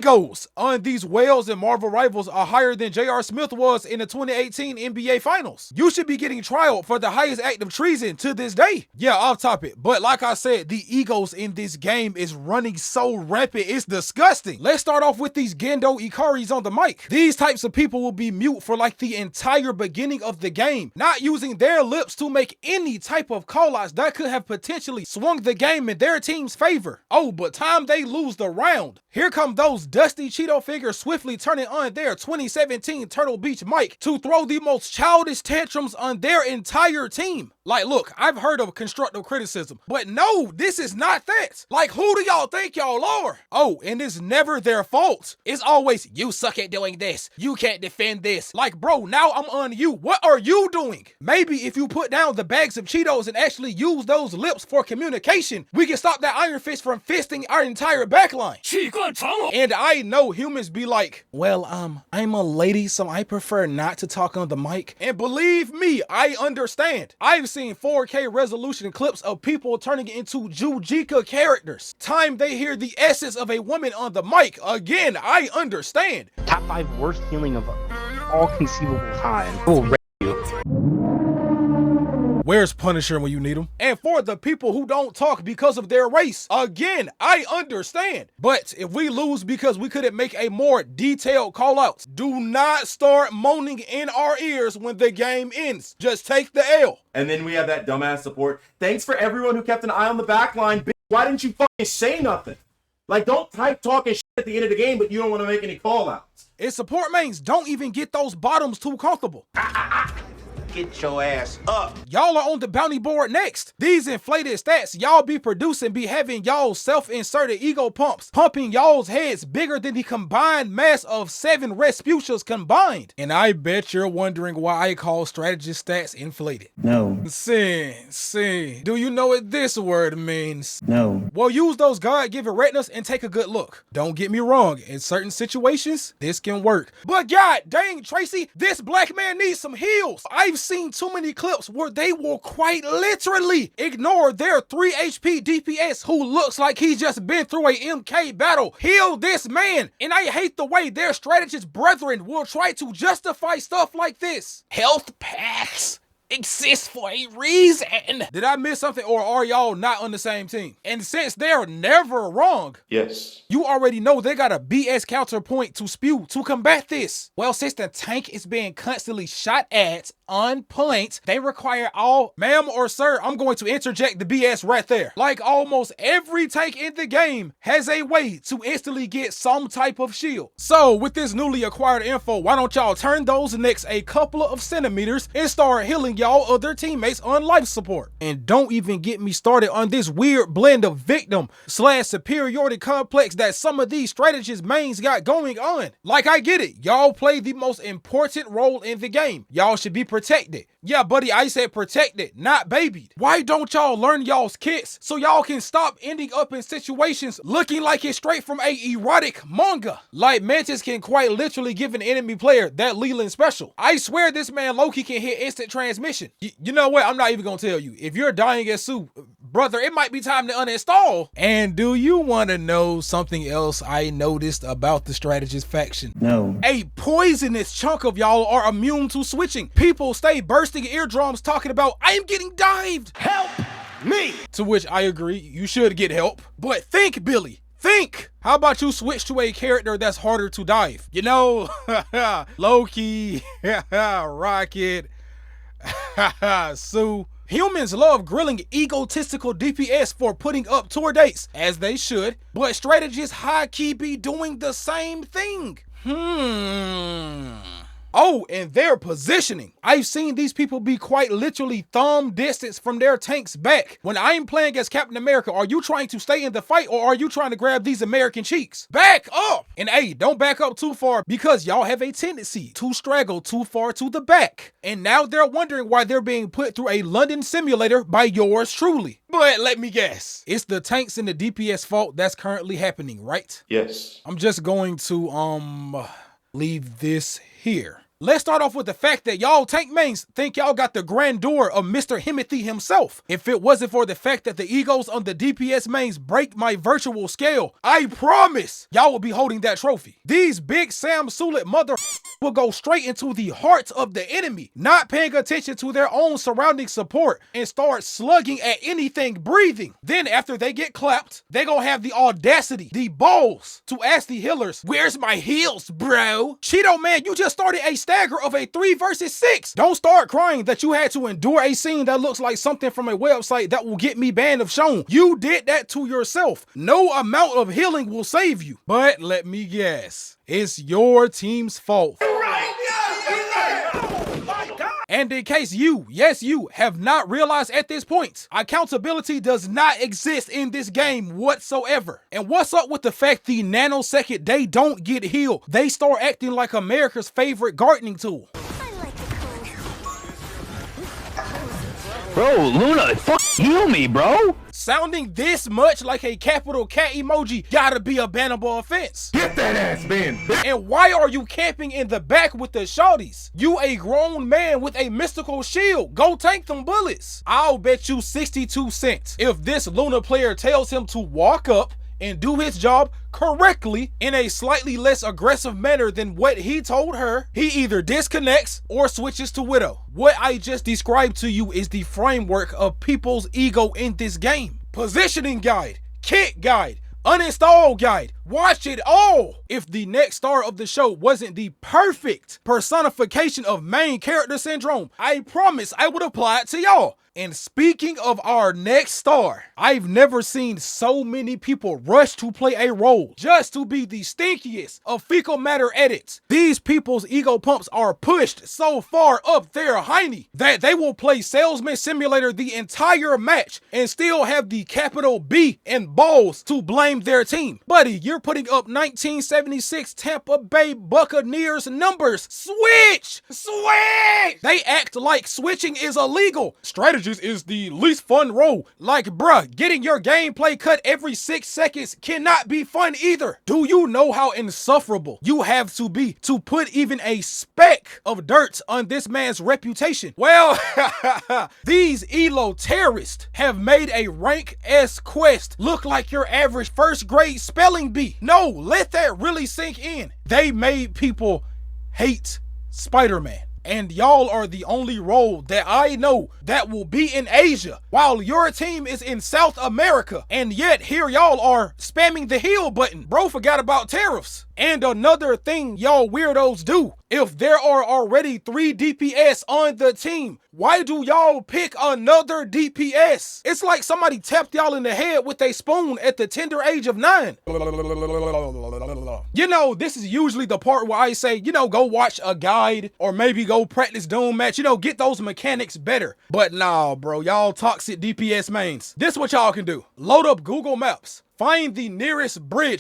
egos on these whales and Marvel rivals are higher than J.R. Smith was in the 2018 NBA Finals. You should be getting trialed for the highest act of treason to this day. Yeah, off topic, but like I said, the egos in this game is running so rampant, it's disgusting. Let's start off with these Gendo Ikaris on the mic. These types of people will be mute for like the entire beginning of the game, not using their lips to make any type of callouts that could have potentially swung the game in their team's favor. Oh, but time they lose the round, here come those dusty Cheeto figures swiftly turning on their 2017 Turtle Beach mic to throw the most childish tantrums on their entire team. Like, look, I've heard of constructive criticism, but no, this is not that. Like, who do y'all think y'all are? Oh, and it's never their fault. It's always, you suck at doing this. You can't defend this. Like, bro, now I'm on you. What are you doing? Maybe if you put down the bags of Cheetos and actually use those lips for communication, we can stop that Iron Fist from fisting our entire backline. And I know humans be like, well, I'm a lady, so I prefer not to talk on the mic. And believe me, I understand. I've seen 4K resolution clips of people turning into Jujika characters. Time they hear the essence of a woman on the mic. Again, I understand. Top 5 worst healing of all conceivable time. Oh, Where's Punisher when you need him? And for the people who don't talk because of their race, again, I understand. But if we lose because we couldn't make a more detailed call-outs, do not start moaning in our ears when the game ends. Just take the L. And then we have that dumbass support. Thanks for everyone who kept an eye on the back line. Why didn't you fucking say nothing? Like, don't type talking shit at the end of the game, but you don't want to make any call-outs. And support mains don't even get those bottoms too comfortable. Get your ass up. Y'all are on the bounty board next. These inflated stats y'all be producing be having y'all's self-inserted ego pumps, pumping y'all's heads bigger than the combined mass of 7 Respucias combined. And I bet you're wondering why I call strategist stats inflated. No. Sin. Do you know what this word means? No. Well, use those God-given retinas and take a good look. Don't get me wrong, in certain situations, this can work. But god dang, Tracy, this black man needs some heals. I've seen too many clips where they will quite literally ignore their 3 HP DPS who looks like he's just been through a MK battle. Heal this man. And I hate the way their strategist brethren will try to justify stuff like this. Health packs exist for a reason. Did I miss something, or are y'all not on the same team? And since they're never wrong, yes, you already know they got a BS counterpoint to spew to combat this. Well, since the tank is being constantly shot at on points, they require all, ma'am or sir, I'm going to interject the BS right there. Like almost every tank in the game has a way to instantly get some type of shield. So with this newly acquired info, why don't y'all turn those necks a couple of centimeters and start healing y'all other teammates on life support? And don't even get me started on this weird blend of victim / superiority complex that some of these strategist mains got going on. Like, I get it, y'all play the most important role in the game. Y'all should be protected. Yeah, buddy, I said protected, not babied. Why don't y'all learn y'all's kits so y'all can stop ending up in situations looking like it's straight from a erotic manga? Like, Mantis can quite literally give an enemy player that Leland special. I swear this man Loki can hit instant transmission. You know what? I'm not even gonna tell you. If you're dying at Sue, brother, it might be time to uninstall. And do you want to know something else I noticed about the strategist faction? No. A poisonous chunk of y'all are immune to switching. People stay bursting eardrums talking about, I am getting dived. Help me. To which I agree, you should get help. But think, Billy. Think! How about you switch to a character that's harder to dive? You know, Loki, Rocket, Sue. Humans love grilling egotistical DPS for putting up tour dates, as they should, but strategists high-key be doing the same thing. Oh, and their positioning. I've seen these people be quite literally thumb distance from their tank's back. When I'm playing as Captain America, are you trying to stay in the fight, or are you trying to grab these American cheeks? Back up! And hey, don't back up too far, because y'all have a tendency to straggle too far to the back. And now they're wondering why they're being put through a London simulator by yours truly. But let me guess, it's the tanks and the DPS fault that's currently happening, right? yes. I'm just going to leave this here. Let's start off with the fact that y'all tank mains think y'all got the grandeur of Mr. Himothy himself. If it wasn't for the fact that the egos on the DPS mains break my virtual scale, I promise y'all will be holding that trophy. These big Sam Sulit mother will go straight into the heart of the enemy, not paying attention to their own surrounding support, and start slugging at anything breathing. Then after they get clapped, they gonna have the audacity, the balls, to ask the healers, "Where's my heals, bro?" Cheeto man, you just started a stagger of a 3 versus 6. Don't start crying that you had to endure a scene that looks like something from a website that will get me banned if shown. You did that to yourself. No amount of healing will save you. But let me guess, it's your team's fault. And in case you, yes you, have not realized at this point, accountability does not exist in this game whatsoever. And what's up with the fact the nanosecond they don't get healed, they start acting like America's favorite gardening tool? Bro, Luna, fuck heal me, bro. Sounding this much like a capital cat emoji gotta be a bannable offense. Get that ass, man. And why are you camping in the back with the shorties? You a grown man with a mystical shield. Go tank them bullets. I'll bet you 62 cents if this Luna player tells him to walk up and do his job correctly in a slightly less aggressive manner than what he told her, he either disconnects or switches to Widow. What I just described to you is the framework of people's ego in this game. Positioning guide, kit guide, uninstall guide, watch it all. If the next star of the show wasn't the perfect personification of main character syndrome, I promise I would apply it to y'all. And speaking of our next star, I've never seen so many people rush to play a role just to be the stinkiest of fecal matter edits. These people's ego pumps are pushed so far up their hiney that they will play Salesman Simulator the entire match and still have the capital B and balls to blame their team. Buddy, you're putting up 1976 Tampa Bay Buccaneers numbers. Switch! Switch! They act like switching is illegal. Strategy is the least fun role. Like, bruh, getting your gameplay cut every 6 seconds cannot be fun either. Do you know how insufferable you have to be to put even a speck of dirt on this man's reputation? Well, these Elo terrorists have made a rank S quest look like your average first grade spelling bee. No, let that really sink in. They made people hate Spider-Man. And y'all are the only role that I know that will be in Asia while your team is in South America. And yet here y'all are spamming the heal button. Bro forgot about tariffs. And another thing y'all weirdos do, if there are already 3 DPS on the team, why do y'all pick another DPS? It's like somebody tapped y'all in the head with a spoon at the tender age of 9. You know, this is usually the part where I say, you know, go watch a guide or maybe go practice Doom match, you know, get those mechanics better. But nah, bro, y'all toxic DPS mains. This is what y'all can do. Load up Google Maps. Find the nearest bridge